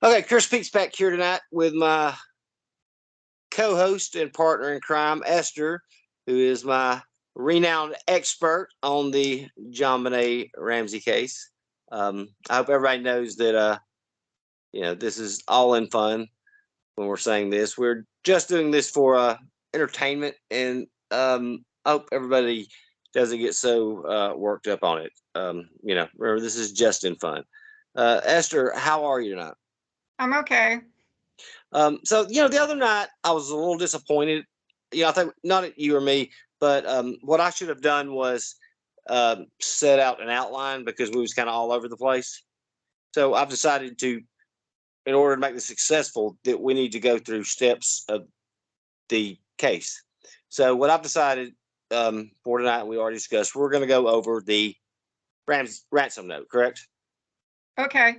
Okay, Chris Pete's back here tonight with my co-host and partner in crime, Esther, who is my renowned expert on the Jon Benet Ramsey case. I hope everybody knows that this is all in fun when we're saying this. We're just doing this for entertainment, and I hope everybody doesn't get so worked up on it. Remember, this is just in fun. Esther, how are you tonight? I'm okay. The other night I was a little disappointed. I think not at you or me, but what I should have done was set out an outline because we was kind of all over the place. So I've decided to, in order to make this successful, that we need to go through steps of the case. So what I've decided for tonight, we already discussed, we're going to go over the ransom note, correct? Okay.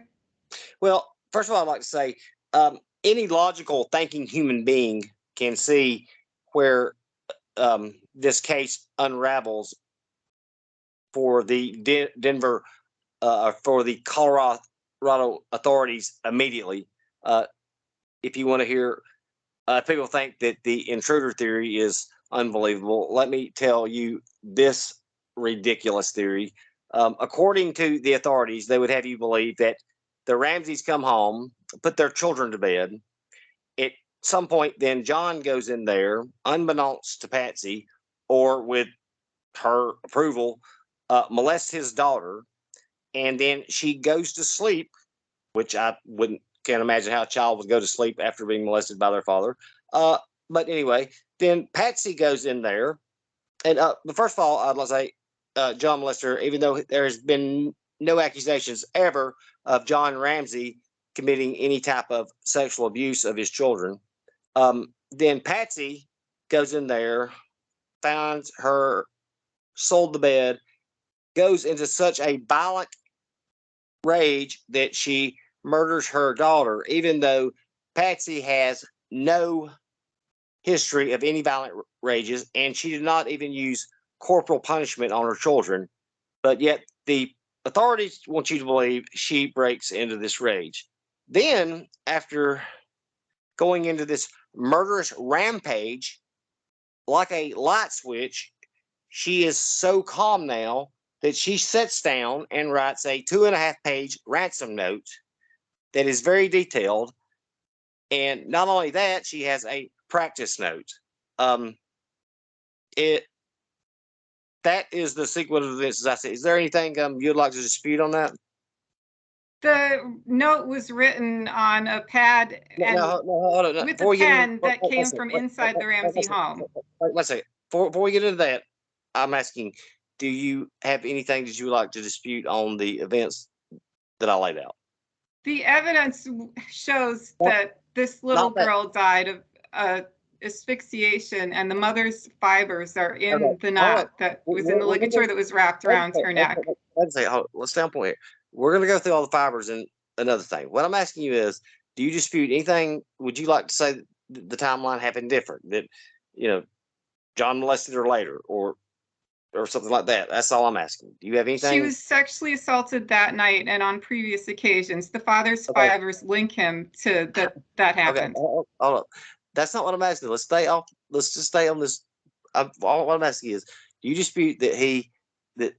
Well, first of all, I'd like to say any logical thinking human being can see where this case unravels for the Denver, for the Colorado authorities immediately. If you want to hear, people think that the intruder theory is unbelievable. Let me tell you this ridiculous theory. According to the authorities, they would have you believe that the Ramseys come home, put their children to bed. At some point, then Jon goes in there, unbeknownst to Patsy, or with her approval, molests his daughter, and then she goes to sleep, which I can't imagine how a child would go to sleep after being molested by their father. But anyway, then Patsy goes in there, and but first of all, I'd like to say, Jon molester, even though there has been no accusations ever of Jon Ramsey committing any type of sexual abuse of his children. Then Patsy goes in there, finds her sold the bed, goes into such a violent rage that she murders her daughter, even though Patsy has no history of any violent rages, and she did not even use corporal punishment on her children. But yet the authorities want you to believe she breaks into this rage. Then, after going into this murderous rampage, like a light switch, she is so calm now that she sits down and writes a 2.5-page ransom note that is very detailed. And not only that, she has a practice note. It that is the sequence of this. As I said, is there anything you'd like to dispute on that? The note was written on a pad and hold on. with a pen that came from inside the Ramsey home. Let's say before we get into that, I'm asking, do you have anything that you would like to dispute on the events that I laid out? The evidence shows that this little girl died of asphyxiation, and the mother's fibers are in the knot that was in the ligature that was wrapped around her neck. Let's stay on point here. We're going to go through all the fibers and another thing. What I'm asking you is, do you dispute anything? Would you like to say the timeline happened different? That, Jon molested her later or something like that? That's all I'm asking. Do you have anything? She was sexually assaulted that night and on previous occasions. The father's fibers link him to that happened. Okay, hold up. That's not what I'm asking. Let's just stay on this. All what I'm asking is, do you dispute that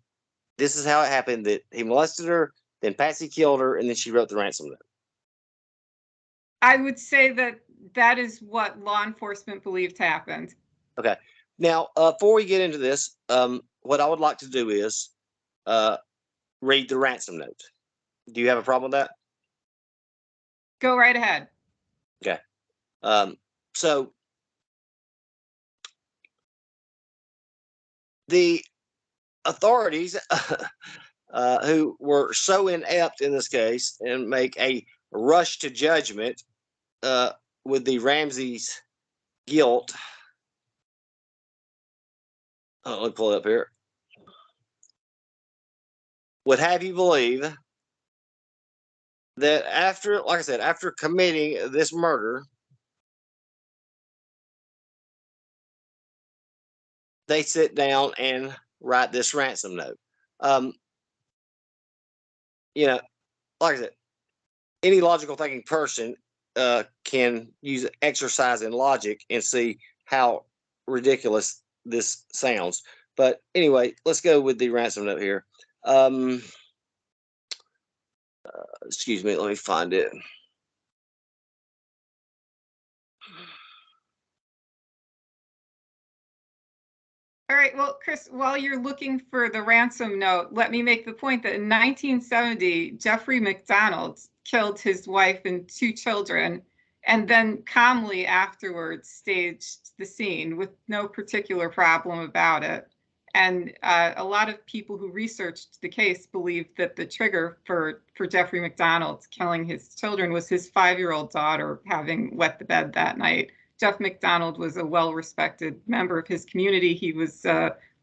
this is how it happened, that he molested her, then Patsy killed her, and then she wrote the ransom note? I would say that is what law enforcement believed happened. Okay. Now, before we get into this, what I would like to do is read the ransom note. Do you have a problem with that? Go right ahead. Okay. So the authorities who were so inept in this case and make a rush to judgment with the Ramsey's guilt. Let me pull it up here. Would have you believe that after, like I said, after committing this murder, they sit down and write this ransom note. Like I said, any logical thinking person can use exercise in logic and see how ridiculous this sounds. But anyway, let's go with the ransom note here. Excuse me, let me find it. All right, well, Chris, while you're looking for the ransom note, let me make the point that in 1970, Jeffrey McDonald killed his wife and 2 children, and then calmly afterwards staged the scene with no particular problem about it. And a lot of people who researched the case believed that the trigger for Jeffrey McDonald killing his children was his 5-year-old daughter having wet the bed that night. Jeff McDonald was a well-respected member of his community. He was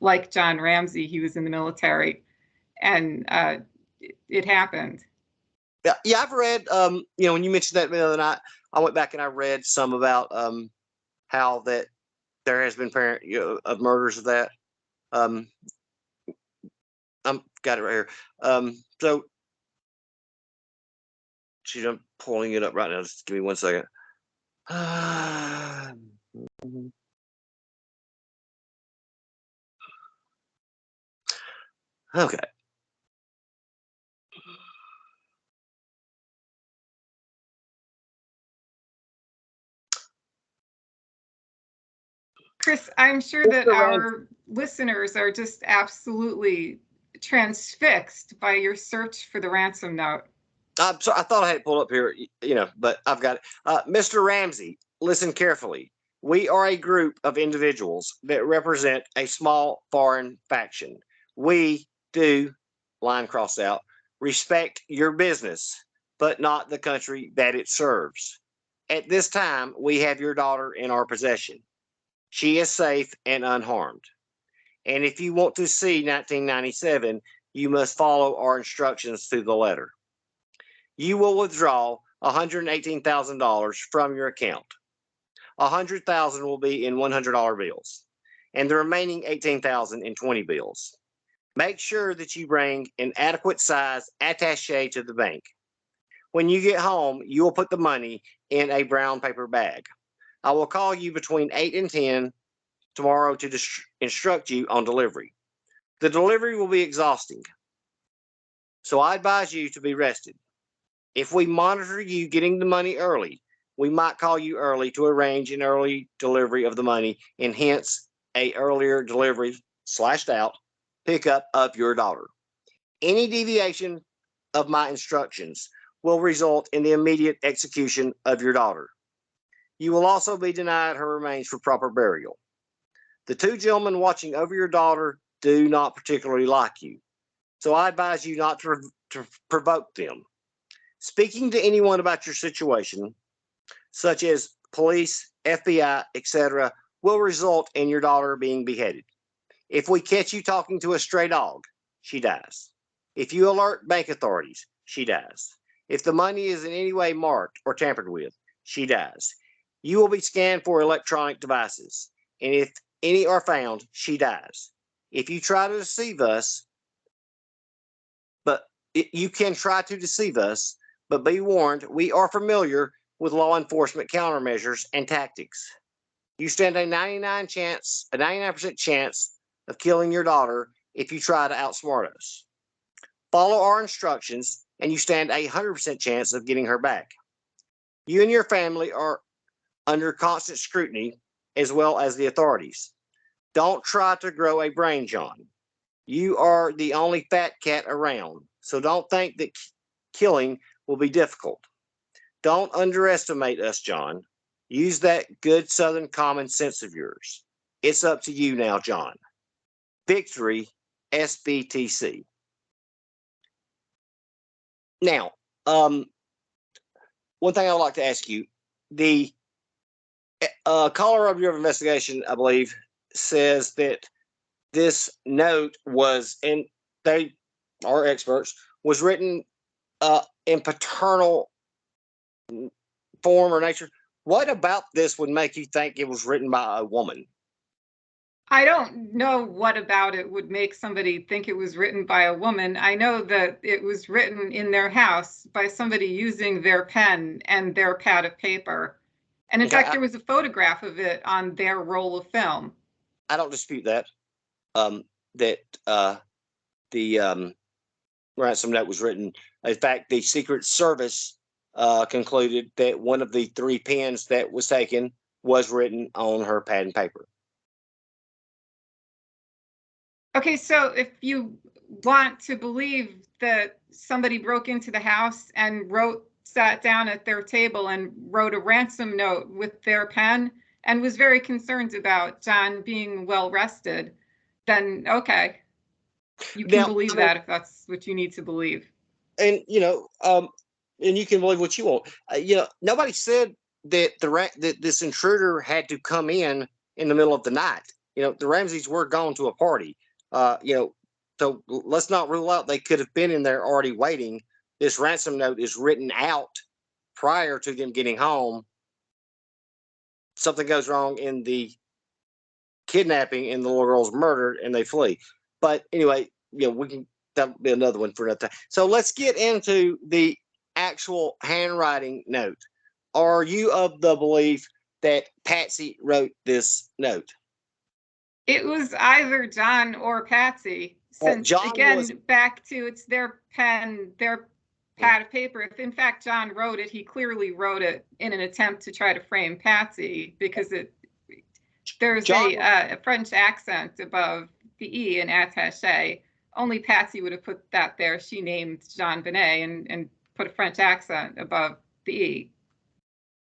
like Jon Ramsey. He was in the military, and it happened. Yeah, I've read. When you mentioned that the other night, I went back and I read some about how that there has been of murders of that. I'm got it right here. So, geez, I'm pulling it up right now. Just give me 1 second. Okay. Chris, I'm sure that our listeners are just absolutely transfixed by your search for the ransom note. I'm sorry, I thought I had it pulled up here, but I've got it. Mr. Ramsey, listen carefully. We are a group of individuals that represent a small foreign faction. We do, line crossed out, respect your business, but not the country that it serves. At this time, we have your daughter in our possession. She is safe and unharmed. And if you want to see 1997, you must follow our instructions to the letter. You will withdraw $118,000 from your account. $100,000 will be in $100 bills, and the remaining $18,000 in 20 bills. Make sure that you bring an adequate size attaché to the bank. When you get home, you will put the money in a brown paper bag. I will call you between 8 and 10 tomorrow to instruct you on delivery. The delivery will be exhausting, so I advise you to be rested. If we monitor you getting the money early, we might call you early to arrange an early delivery of the money and hence a earlier delivery /out pickup of your daughter. Any deviation of my instructions will result in the immediate execution of your daughter. You will also be denied her remains for proper burial. The 2 gentlemen watching over your daughter do not particularly like you, so I advise you not to provoke them. Speaking to anyone about your situation, such as police, FBI, etc., will result in your daughter being beheaded. If we catch you talking to a stray dog, she dies. If you alert bank authorities, she dies. If the money is in any way marked or tampered with, she dies. You will be scanned for electronic devices, and if any are found, she dies. If you try to deceive us, you can try to deceive us, but be warned, we are familiar with law enforcement countermeasures and tactics. You stand a 99% chance of killing your daughter if you try to outsmart us. Follow our instructions, and you stand a 100% chance of getting her back. You and your family are under constant scrutiny, as well as the authorities. Don't try to grow a brain, John. You are the only fat cat around, so don't think that killing will be difficult. Don't underestimate us, John. Use that good Southern common sense of yours. It's up to you now, John. Victory, SBTC. Now, one thing I would like to ask you, the caller of your investigation, I believe, says that this note was, and they are experts, was written in paternal form or nature. What about this would make you think it was written by a woman? I don't know what about it would make somebody think it was written by a woman. I know that it was written in their house by somebody using their pen and their pad of paper. And in fact, there was a photograph of it on their roll of film. I don't dispute that. The ransom note was written. In fact, the Secret Service concluded that one of the 3 pens that was taken was written on her pad and paper. Okay, so if you want to believe that somebody broke into the house and sat down at their table and wrote a ransom note with their pen and was very concerned about John being well rested, then okay, you can believe that if that's what you need to believe. And and you can believe what you want. Nobody said that that this intruder had to come in the middle of the night. The Ramseys were gone to a party. So let's not rule out they could have been in there already waiting. This ransom note is written out prior to them getting home. Something goes wrong in the kidnapping and the little girl's murdered and they flee. But anyway, that'll be another one for another time. So let's get into the actual handwriting note. Are you of the belief that Patsy wrote this note? It was either John or Patsy. Since back to it's their pen, their pad of paper. If in fact John wrote it, he clearly wrote it in an attempt to try to frame Patsy because there's a French accent above the E in attaché. Only Patsy would have put that there. She named Jon Benet and put a French accent above the E.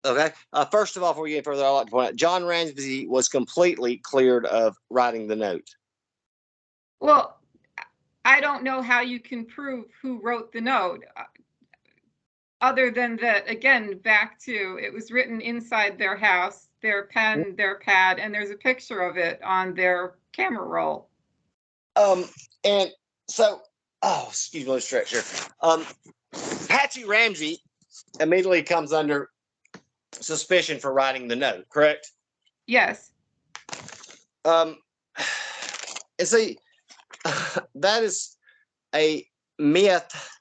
Okay. First of all, before we get further, I'd like to point out Jon Ramsey was completely cleared of writing the note. Well, I don't know how you can prove who wrote the note, other than that, again, back to it was written inside their house, their pen, their pad, and there's a picture of it on their camera roll. And so, excuse my stretch here. Patsy Ramsey immediately comes under suspicion for writing the note, correct? Yes. And see, that is a myth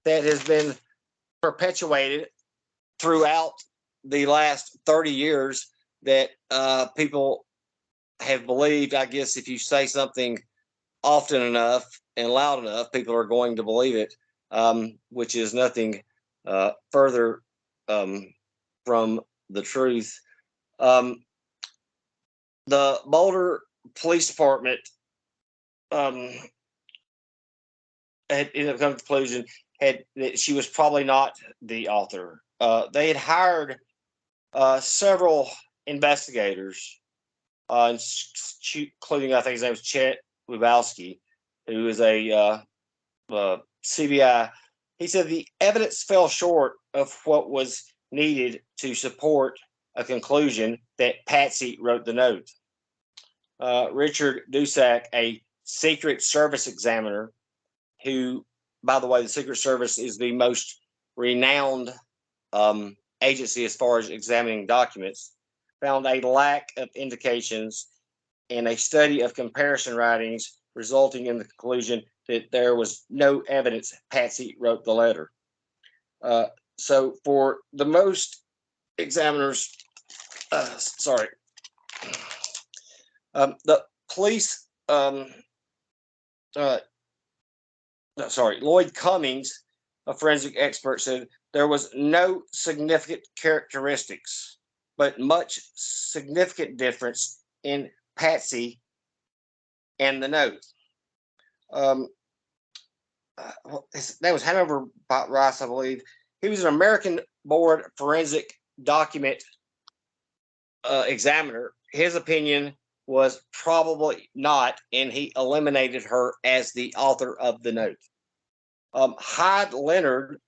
that has been perpetuated throughout the last 30 years that people have believed. I guess if you say something often enough and loud enough, people are going to believe it, which is nothing further from the truth. The Boulder Police Department had ended up coming to the conclusion that she was probably not the author. They had hired several investigators, including I think his name was Chet Lubowski, who is a CBI. He said the evidence fell short of what was needed to support a conclusion that Patsy wrote the note. Richard Dusak, a Secret Service examiner, who, by the way, the Secret Service is the most renowned agency as far as examining documents, found a lack of indications in a study of comparison writings, resulting in the conclusion that there was no evidence Patsy wrote the letter. So for the most examiners, the police, Lloyd Cummings, a forensic expert, said there was no significant characteristics, but much significant difference in Patsy and the note. His name was Hanover Rice, I believe. He was an American Board forensic document examiner. His opinion was probably not, and he eliminated her as the author of the note. Hyde Leonard,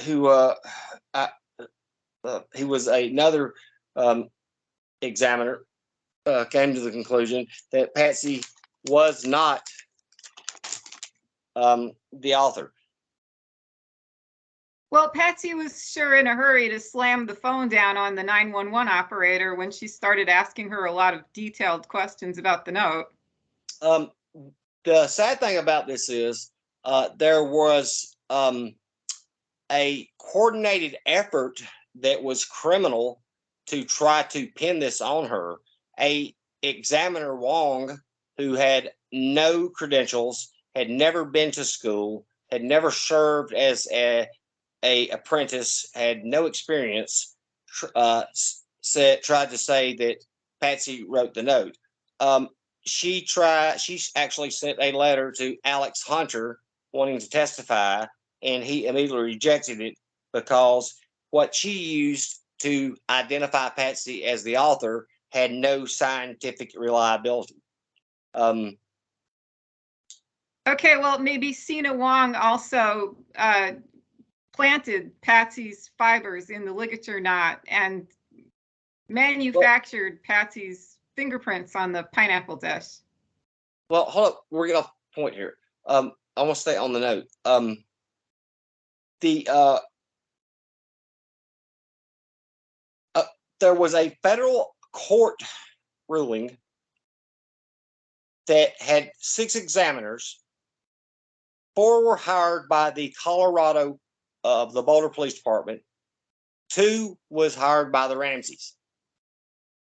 who he was another examiner, came to the conclusion that Patsy was not the author. Well, Patsy was sure in a hurry to slam the phone down on the 911 operator when she started asking her a lot of detailed questions about the note. The sad thing about this is there was a coordinated effort that was criminal to try to pin this on her. A examiner Wong, who had no credentials, had never been to school, had never served as a apprentice, had no experience, tried to say that Patsy wrote the note. She actually sent a letter to Alex Hunter wanting to testify, and he immediately rejected it because what she used to identify Patsy as the author had no scientific reliability. Okay, well, maybe Sina Wong also planted Patsy's fibers in the ligature knot and manufactured Patsy's fingerprints on the pineapple dish. Well, hold up. We're getting off point here. I want to stay on the note. There was a federal court ruling that had 6 examiners. 4 were hired by the Colorado the Boulder Police Department. 2 was hired by the Ramseys.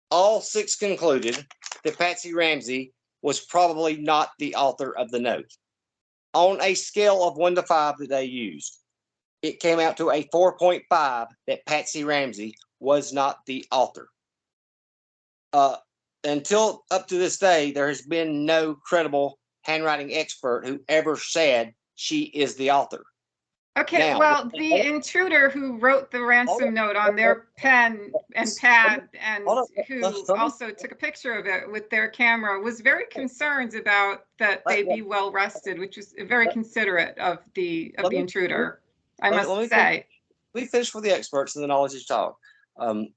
All 6 concluded that Patsy Ramsey was probably not the author of the note. On a scale of 1 to 5 that they used, it came out to a 4.5 that Patsy Ramsey was not the author. Until up to this day, there has been no credible handwriting expert who ever said she is the author. Okay, now, well, the intruder who wrote the ransom note on their pen and pad and who also took a picture of it with their camera was very concerned about that they be well rested, which was very considerate of the intruder, I must say. We finish with the experts and then I'll let you talk. You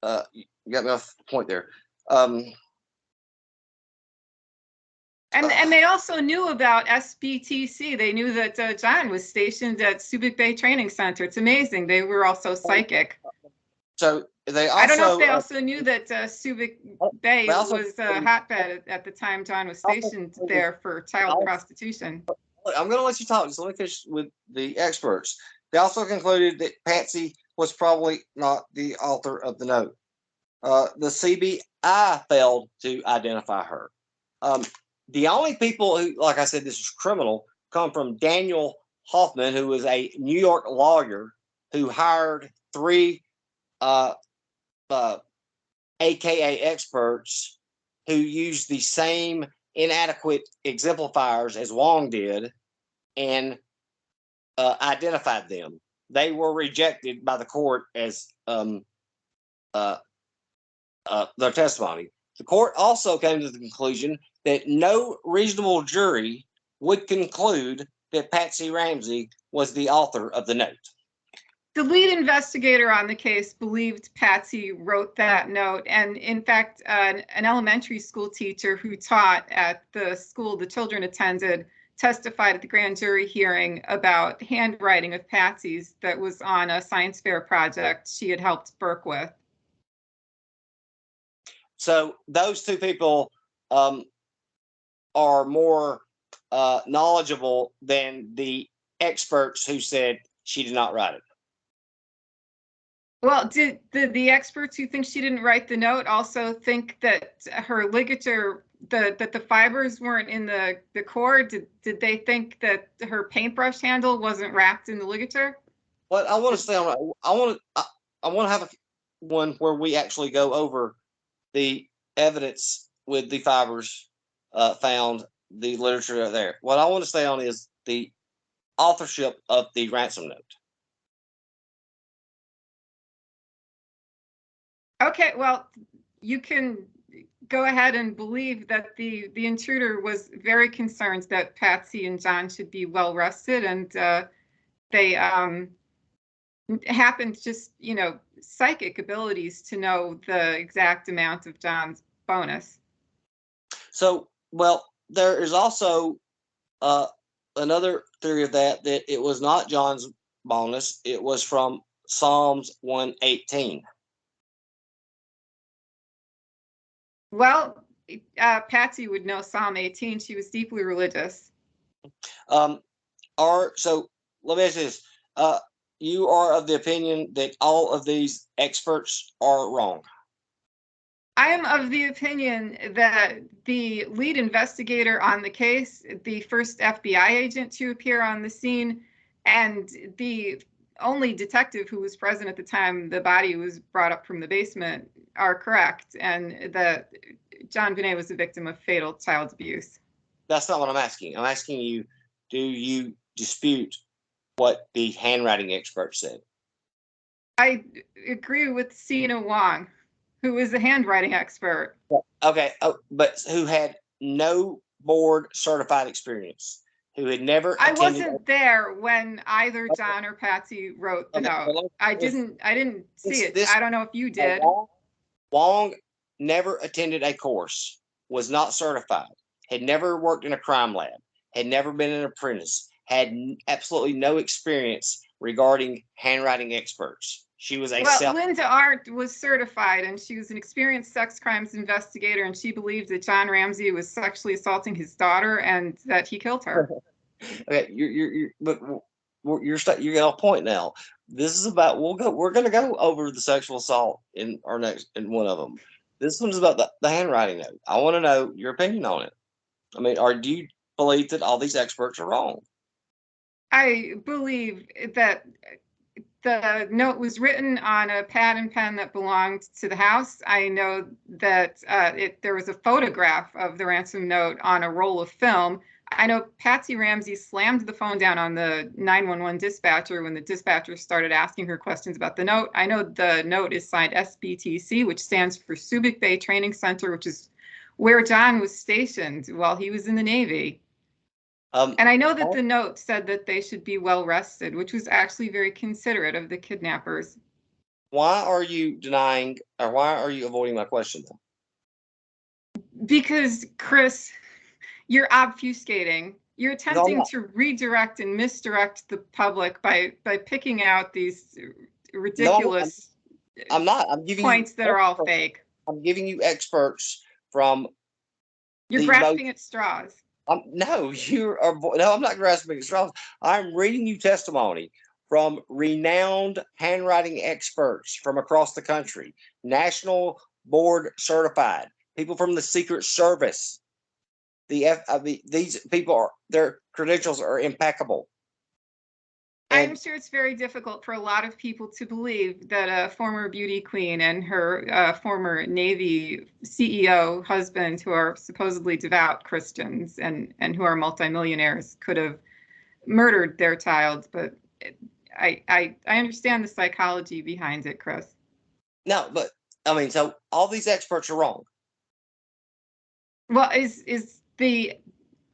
got me off the point there. And they also knew about SBTC. They knew that Jon was stationed at Subic Bay Training Center. It's amazing. They were also psychic. So they also. I don't know if they also knew that Subic Bay was a hotbed at the time Jon was stationed there for child prostitution. I'm going to let you talk. Just let me finish with the experts. They also concluded that Patsy was probably not the author of the note. The CBI failed to identify her. The only people who, like I said, this is criminal, come from Daniel Hoffman, who was a New York lawyer who hired 3 AKA experts who used the same inadequate exemplifiers as Wong did and identified them. They were rejected by the court as their testimony. The court also came to the conclusion that no reasonable jury would conclude that Patsy Ramsey was the author of the note. The lead investigator on the case believed Patsy wrote that note. And in fact, an elementary school teacher who taught at the school the children attended testified at the grand jury hearing about handwriting of Patsy's that was on a science fair project she had helped Burke with. So those 2 people are more knowledgeable than the experts who said she did not write it. Well, did the experts who think she didn't write the note also think that her ligature, that the fibers weren't in the cord? Did they think that her paintbrush handle wasn't wrapped in the ligature? Well, I want to stay on. I want to have one where we actually go over the evidence with the fibers found, the literature there. What I want to stay on is the authorship of the ransom note. Okay, well, you can go ahead and believe that the intruder was very concerned that Patsy and Jon should be well rested, and they happened just, psychic abilities to know the exact amount of Jon's bonus. So, well, there is also another theory of that it was not Jon's bonus. It was from Psalms 118. Well, Patsy would know Psalm 18. She was deeply religious. So let me ask you this. You are of the opinion that all of these experts are wrong. I am of the opinion that the lead investigator on the case, the first FBI agent to appear on the scene, and the only detective who was present at the time the body was brought up from the basement are correct, and that Jon Benet was a victim of fatal child abuse. That's not what I'm asking. I'm asking you, do you dispute what the handwriting expert said? I agree with Sina Wong, who is a handwriting expert. Okay, but who had no board certified experience, who had never I wasn't there when either John or Patsy wrote the note. well, I didn't see it. I don't know if you did. Wong never attended a course, was not certified, had never worked in a crime lab, had never been an apprentice, had absolutely no experience regarding handwriting experts. She was Linda Arndt was certified, and she was an experienced sex crimes investigator, and she believed that Jon Ramsey was sexually assaulting his daughter and that he killed her. Okay, you got a point now. This is about we're gonna go over the sexual assault in our next in one of them. This one's about the handwriting note. I want to know your opinion on it. I mean, do you believe that all these experts are wrong? I believe that the note was written on a pad and pen that belonged to the house. I know that there was a photograph of the ransom note on a roll of film. I know Patsy Ramsey slammed the phone down on the 911 dispatcher when the dispatcher started asking her questions about the note. I know the note is signed SBTC, which stands for Subic Bay Training Center, which is where John was stationed while he was in the Navy. And I know that the note said that they should be well rested, which was actually very considerate of the kidnappers. Why are you denying, or why are you avoiding my question then? Because, Chris, you're obfuscating. You're attempting to redirect and misdirect the public by picking out these ridiculous I'm not. I'm giving points that are all fake. I'm giving you experts from. You're grasping at straws. No, I'm not grasping at straws. I'm reading you testimony from renowned handwriting experts from across the country, national board certified, people from the Secret Service. These people their credentials are impeccable. I'm sure it's very difficult for a lot of people to believe that a former beauty queen and her former Navy CEO husband, who are supposedly devout Christians and who are multimillionaires, could have murdered their child. But I understand the psychology behind it, Chris. No, but I mean, so all these experts are wrong. Well, is the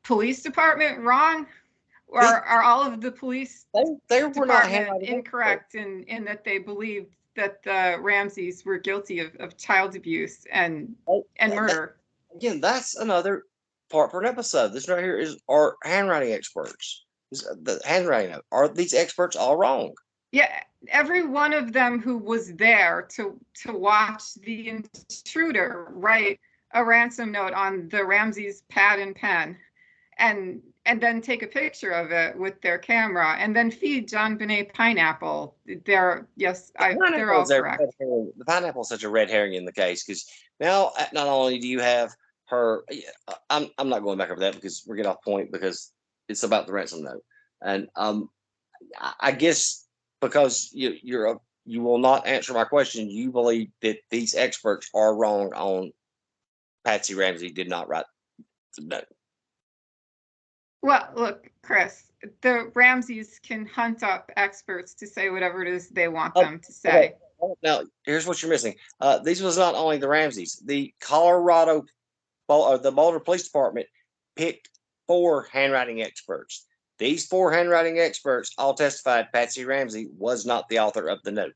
police department wrong? Or are all of the police department incorrect in that they believed that the Ramseys were guilty of child abuse and murder? Again, that's another part for an episode. This right here is our handwriting experts. The handwriting note. Are these experts all wrong? Yeah, every one of them who was there to watch the intruder write a ransom note on the Ramseys' pad and pen, and then take a picture of it with their camera, and then feed Jon Benet pineapple. They're all correct. The pineapple is such a red herring in the case, because now not only do you have her, I'm not going back over that because we're getting off point because it's about the ransom note, and I guess because you will not answer my question, you believe that these experts are wrong on Patsy Ramsey did not write the note. Well, look, Chris, the Ramseys can hunt up experts to say whatever it is they want them to say. Okay. Now, here's what you're missing. These was not only the Ramseys. The the Boulder Police Department picked 4 handwriting experts. These 4 handwriting experts all testified Patsy Ramsey was not the author of the note.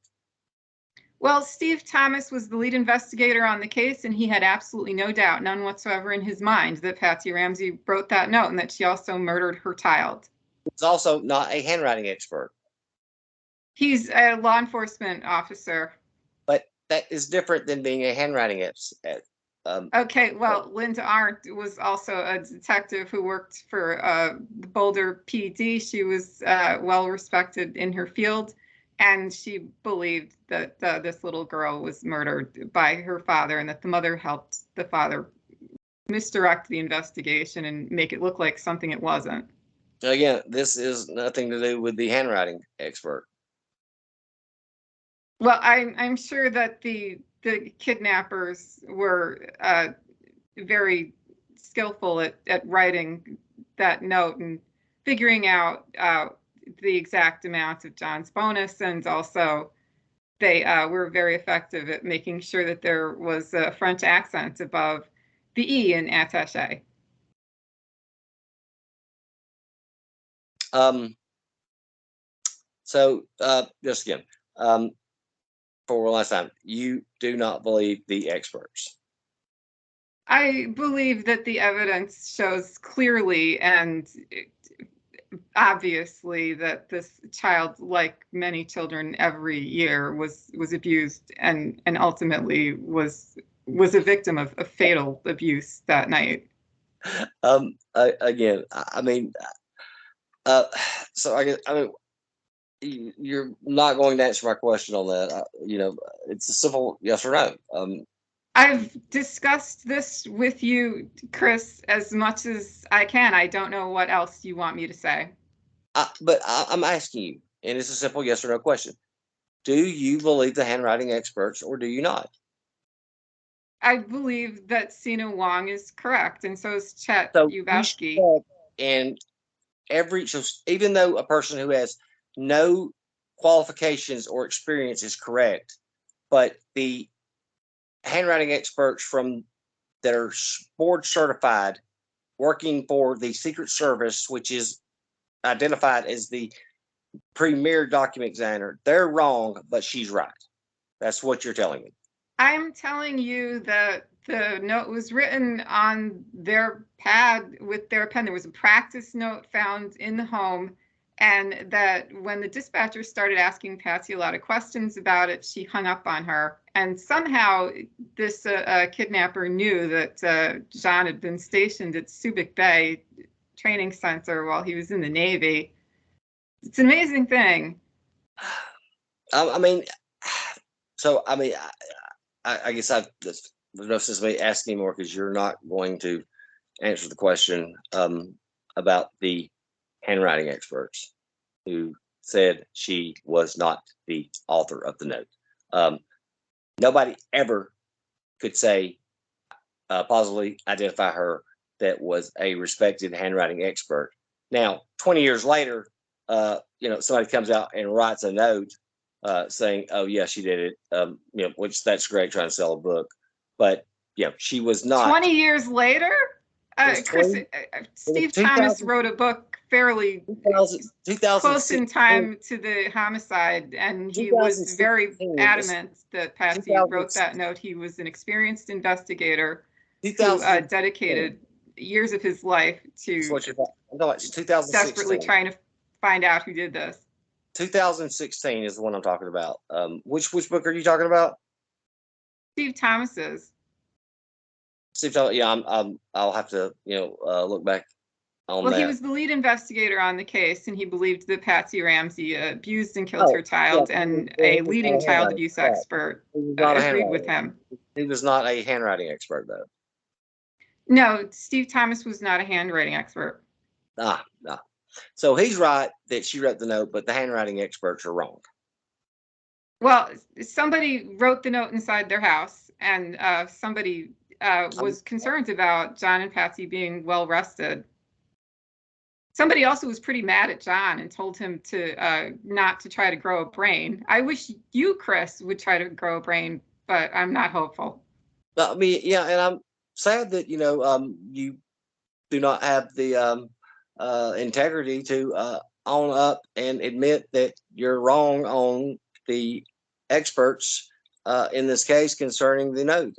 Well, Steve Thomas was the lead investigator on the case, and he had absolutely no doubt, none whatsoever in his mind, that Patsy Ramsey wrote that note and that she also murdered her child. He's also not a handwriting expert. He's a law enforcement officer. But that is different than being a handwriting expert. Okay, well, Linda Arndt was also a detective who worked for the Boulder PD. She was well respected in her field, and she believed that this little girl was murdered by her father, and that the mother helped the father misdirect the investigation and make it look like something it wasn't. Again, this is nothing to do with the handwriting expert. Well, I'm sure that the kidnappers were very skillful at writing that note and figuring out the exact amount of John's bonus, and also they were very effective at making sure that there was a French accent above the E in attaché. So just again, for one last time, you do not believe the experts. I believe that the evidence shows clearly and obviously that this child, like many children every year, was abused and ultimately was a victim of fatal abuse that night. Again, I mean, so I mean, you're not going to answer my question on that. It's a simple yes or no. I've discussed this with you, Chris, as much as I can. I don't know what else you want me to say. But I'm asking you, and it's a simple yes or no question. Do you believe the handwriting experts, or do you not? I believe that Sina Wong is correct, and so is Chet Ubowski. And even though a person who has no qualifications or experience is correct, but the handwriting experts that are board certified, working for the Secret Service, which is identified as the premier document examiner, they're wrong, but she's right. That's what you're telling me. I'm telling you that the note was written on their pad with their pen. There was a practice note found in the home, and that when the dispatcher started asking Patsy a lot of questions about it, she hung up on her. And somehow this kidnapper knew that John had been stationed at Subic Bay Training Center while he was in the Navy. It's an amazing thing. I mean, I guess there's no sense of me asking more, because you're not going to answer the question about the handwriting experts who said she was not the author of the note. Nobody ever could say positively identify her that was a respected handwriting expert. Now, 20 years later, somebody comes out and writes a note saying, "Oh yeah, she did it," which that's great, trying to sell a book, but she was not. 20 years later, Chris, Steve Thomas wrote a book fairly close in time to the homicide, and he was very adamant that Patsy wrote that note. He was an experienced investigator who dedicated years of his life to desperately trying to find out who did this. 2016 is the one I'm talking about. Which book are you talking about? Steve Thomas's. Steve Thomas. Yeah, I'll have to look back on that. Well, he was the lead investigator on the case, and he believed that Patsy Ramsey abused and killed her child, and a leading child abuse expert agreed with him. He was not a handwriting expert, though. No, Steve Thomas was not a handwriting expert. No. So he's right that she wrote the note, but the handwriting experts are wrong. Well, somebody wrote the note inside their house, and somebody was concerned about John and Patsy being well rested. Somebody also was pretty mad at John and told him to not to try to grow a brain. I wish you, Chris, would try to grow a brain, but I'm not hopeful. I mean, yeah, and I'm sad that you do not have the integrity to own up and admit that you're wrong on the experts in this case concerning the note.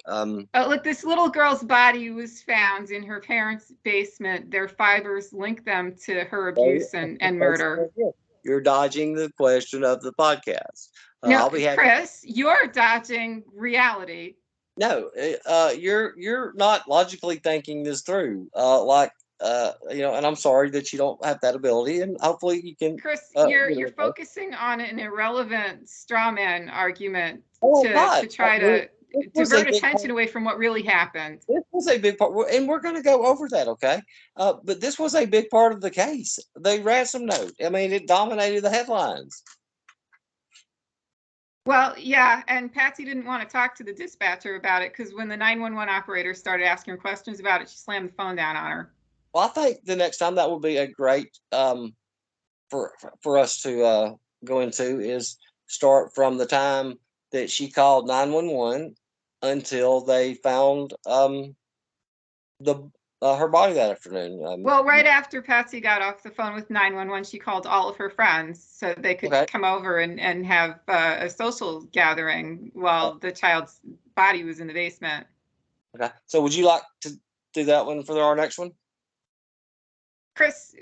Look, this little girl's body was found in her parents' basement. Their fibers link them to her abuse and murder. you're dodging the question of the podcast. No, I'll be happy. Chris, you're dodging reality. No, you're not logically thinking this through. And I'm sorry that you don't have that ability, and hopefully you can. Chris, you're focusing on an irrelevant straw man argument to try to divert attention away from what really happened. This was a big part, and we're going to go over that, okay? But this was a big part of the case. The ransom note. I mean, it dominated the headlines. Well, yeah, and Patsy didn't want to talk to the dispatcher about it because when the 911 operator started asking her questions about it, she slammed the phone down on her. Well, I think the next time that would be a great for us to go into is start from the time that she called 911 until they found her body that afternoon. Well, right after Patsy got off the phone with 911, she called all of her friends so they could come over and have a social gathering while the child's body was in the basement. Okay. So would you like to do that one for our next one? Chris,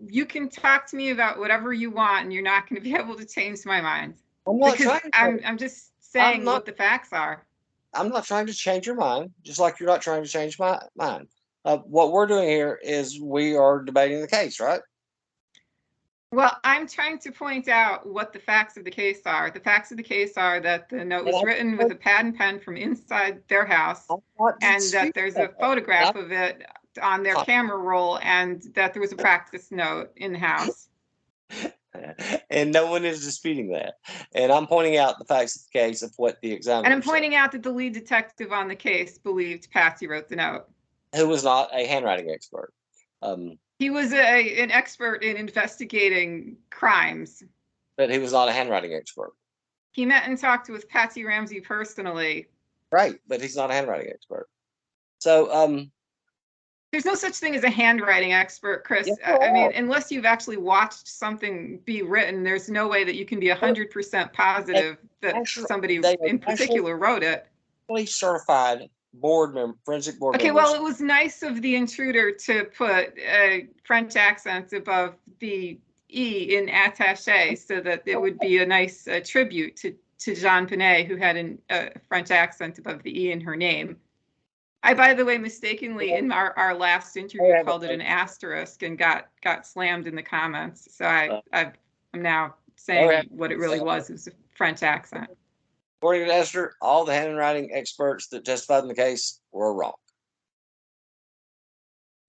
you can talk to me about whatever you want, and you're not going to be able to change my mind. I'm just saying what the facts are. I'm not trying to change your mind, just like you're not trying to change my mind. What we're doing here is we are debating the case, right? Well, I'm trying to point out what the facts of the case are. The facts of the case are that the note was written with a pad and pen from inside their house, and that there's a photograph of it on their camera roll, and that there was a practice note in the house. And no one is disputing that. And I'm pointing out the facts of the case of what the examiner And I'm pointing out that the lead detective on the case believed Patsy wrote the note. Who was not a handwriting expert. He was an expert in investigating crimes. But he was not a handwriting expert. He met and talked with Patsy Ramsey personally. Right, but he's not a handwriting expert. So, there's no such thing as a handwriting expert, Chris. I mean, unless you've actually watched something be written, there's no way that you can be 100% positive that somebody in particular wrote it. Fully certified forensic board Okay, members. well, it was nice of the intruder to put a French accent above the E in attaché so that it would be a nice tribute to Jon Benet, who had a French accent above the E in her name. I, by the way, mistakenly in our last interview called it an asterisk and got slammed in the comments. So I'm now saying what it really was. It was a French accent. According to Esther, all the handwriting experts that testified in the case were wrong.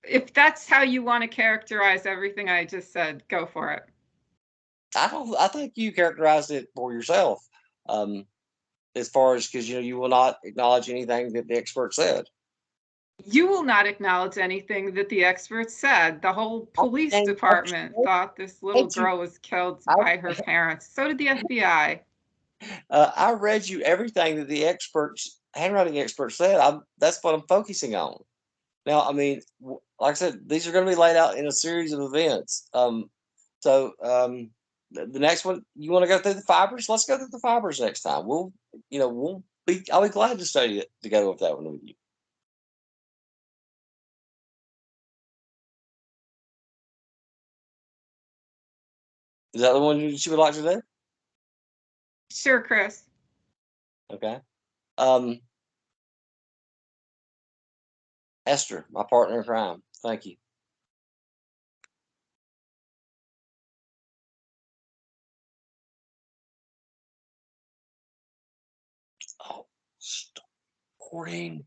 If that's how you want to characterize everything I just said, go for it. I think you characterized it for yourself. As far as because you will not acknowledge anything that the expert said. You will not acknowledge anything that the experts said. The whole police department thought this little girl was killed by her parents. So did the FBI. I read you everything that the handwriting experts said. That's what I'm focusing on. Now, I mean, like I said, these are going to be laid out in a series of events. The next one, you want to go through the fibers? Let's go through the fibers next time. I'll be glad to study it to go with that one with you. Is that the one you would like to do? Sure, Chris. Okay. Esther, my partner in crime. Thank you. Oh, stop recording.